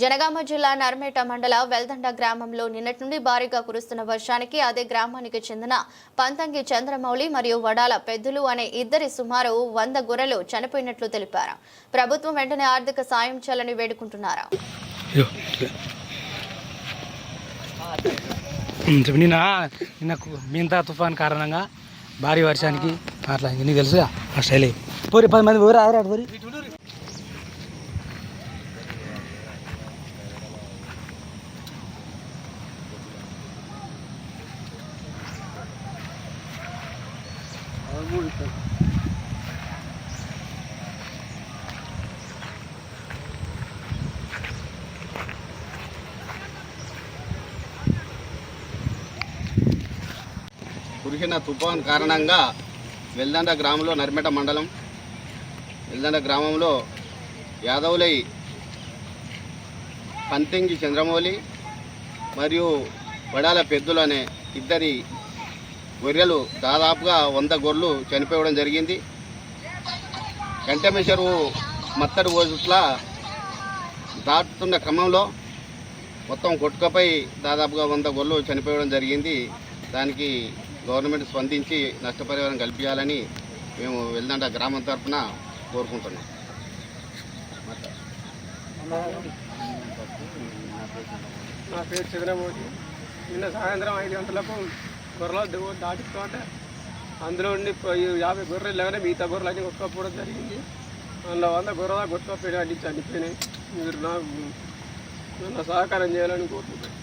జనగామ జిల్లా నర్మేట మండల వెల్దండ గ్రామంలో నిన్నటి నుండి భారీగా కురుస్తున్న వర్షానికి అదే గ్రామానికి చెందిన పంతంగి చంద్రమౌళి మరియు వడాల పెద్దులు అనే ఇద్దరి సుమారు 100 గొర్రెలు చనిపోయినట్లు తెలిపారు. ప్రభుత్వం వెంటనే ఆర్థిక సాయం చేయాలని వేడుకుంటున్నారు. మింతా తుఫాన్ కారణంగా భారీ వర్షానికి అట్లా నీకు తెలుసు ఆ స్టైల్ పోరి 10 మంది పోరు ఆరు పోరి కురిసిన తుఫాన్ కారణంగా వెల్దండ గ్రామంలో నర్మేట మండలం వెల్దండ గ్రామంలో యాదవులై పంతంగి చంద్రమౌళి మరియు వడాల పెద్దులు అనే ఇద్దరి గొర్రెలు దాదాపుగా 100 గొర్రెలు చనిపోవడం జరిగింది. కంటెమెషరు మత్తడి ఓజుట్ల దాటుతున్న క్రమంలో మొత్తం కొట్టుకపై దాదాపుగా 100 గొర్రెలు చనిపోవడం జరిగింది. దానికి గవర్నమెంట్ స్పందించి నష్టపరిహారం కల్పించాలని మేము వెల్దండ గ్రామం తరఫున కోరుకుంటున్నాం. నా పేరు చంద్రమౌళి. నిన్న సాయంత్రం 5 గంటలకు గొర్రెలు దాటిస్తుంటే అందులో ఉండి 50 గొర్రెలు లేవనే మిగతా గొర్రెలు అన్నీ కొట్టుకోపోవడం జరిగింది. అందులో 100 గొర్రెలు కొట్టుకోపోయినా అన్ని చనిపోయినాయి. మీరు నాకు సహకారం చేయాలని కోరుకుంటున్నాను.